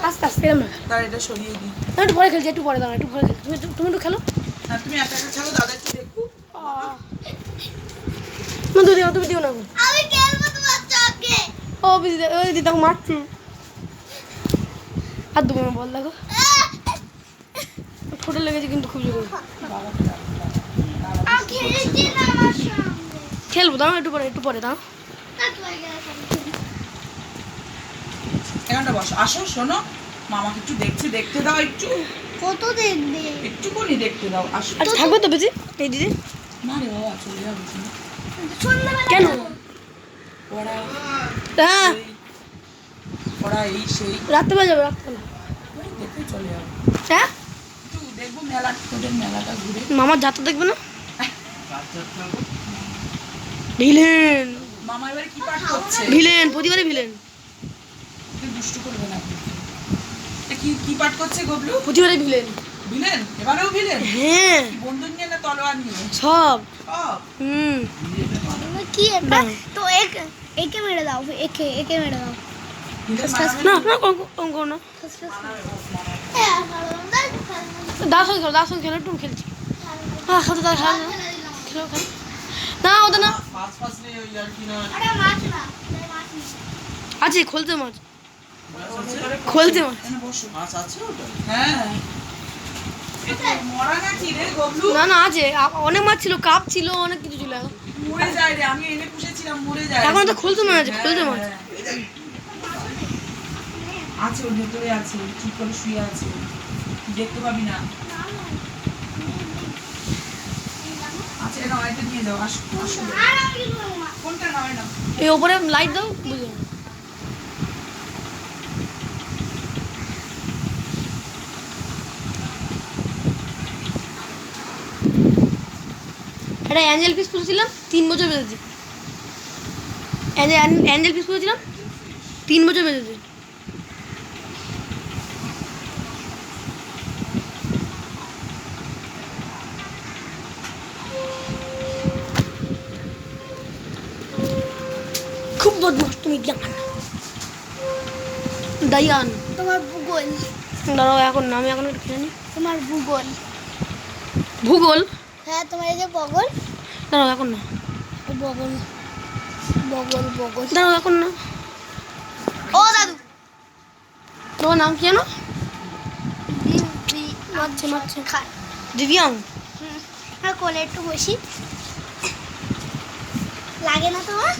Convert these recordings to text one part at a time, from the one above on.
আস্তে আস্তে এরকম না। তার এটা সরিয়ে দিই। একটু পরে খেলছি, একটু পরে দাঁড়া, একটু পরে খেলছি। তুমি একটু খেলো। হ্যাঁ তুমি একা একা খেলো, দাদা একটু দেখুক। তুমি দিও না। আমি খেলবো তোমার চোখে। ও দিদি, ওই দিদি তাকে মারছি। আর দেবো না, বল দেখো ঠোঁটে লেগেছে কিন্তু খুব জোরে। আমি খেলেছি না আমার সঙ্গে। খেলবো, দাঁড়াও একটু পরে দাঁড়াও। এখানটা বসো, আসো শোনো, মামাকে একটু দেখতে দাও, একটু কত দেখবে? একটুখানি দেখতে দাও, আসো। আচ্ছা থাকবে তো বেশি এই দিদি? না রে বাবা, চলে যাবো। কেন? ওরা হ্যাঁ ওরা এই সেই রাত্রেবেলা যাবে, রাত্রেবেলা। ওই দেখে চলে যাবো। হ্যাঁ একটু দেখবো মেলা, তোদের মেলাটা ঘুরে। মামার যাত্রা দেখবে না? ভিলেন মামা এবারে কি পাঠ করছে? ভিলেন, প্রতিবারই ভিলেন। তুই দুষ্টু করবে না কিন্তু। এটা কি পাঠ করছে গবলু? প্রতিবারই ভিলেন। ভিলেন? এবারেও ভিলেন? হ্যাঁ বন্দুক নিয়ে না তলোয়ার নিয়ে? সব। সব। কি এটা? তো একে মেরে দাও, একে মেরে দাও। ভিলেন না মানাবে না কম করো না। দাস খেলো একটু খেলছি। হ্যাঁ খেলতে দাও, খেলো না ওদের না আছে খোলতে মাছ, খোলতে মাছ। এখানে বসো। মাছ আছে ওটা? হ্যাঁ। এটা মরা নাকি রে গবলু? না না আছে, অনেক মাছ ছিল, কাপ ছিল, অনেক কিছু ছিল। মরে যায় রে, আমি এনে পুষেছিলাম, মরে যায়। এখন তো খুলতে মাছ আছে, খুলতে মাছ। হ্যাঁ। আছে ওর ভেতরে আছে, চুপ করে শুয়ে আছে, দেখতে পাবি না। আচ্ছা এটা এটা নিয়ে যাও, আসো আসো। কোনটা নয় না? এই ওপরে লাইট দাও, বুঝো। একটা অ্যাঞ্জেল পিস পুষেছিলাম 3 বছর বেঁচেছি। অ্যাঞ্জেল পিস পুষেছিলাম 3 বছর বেঁচেছি। খুব বদমাস তুমি, দায়ান। তোমার ভূগোল, দাঁড়াও এখন না, আমি এখন একটু খেলে নিই। তোমার ভূগোল। ভূগোল? হ্যাঁ তোমার এই যে বগল, দাঁড়াও এখন না, বগল বগল বগল। দাঁড়াও এখন না। ও দাদু, তোমার নাম কি জানো? মারছে খায়। দিব্যাং। হ্যাঁ কোলে একটু বসি, লাগে না তোমার?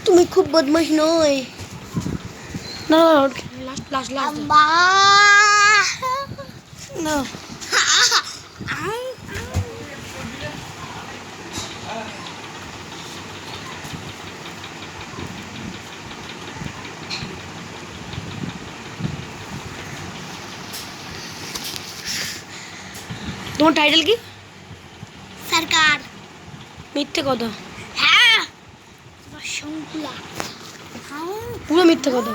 তুমি খুব বদমাশ নয়। দাঁড়াও লাস্ট লাস্ট লাস্ট আম্মা না। তোমার টাইটেল কি? সরকার। মিথ্যে কথা, হ্যাঁ তোমার শঙ্কুলা। পুরো মিথ্যে কথা।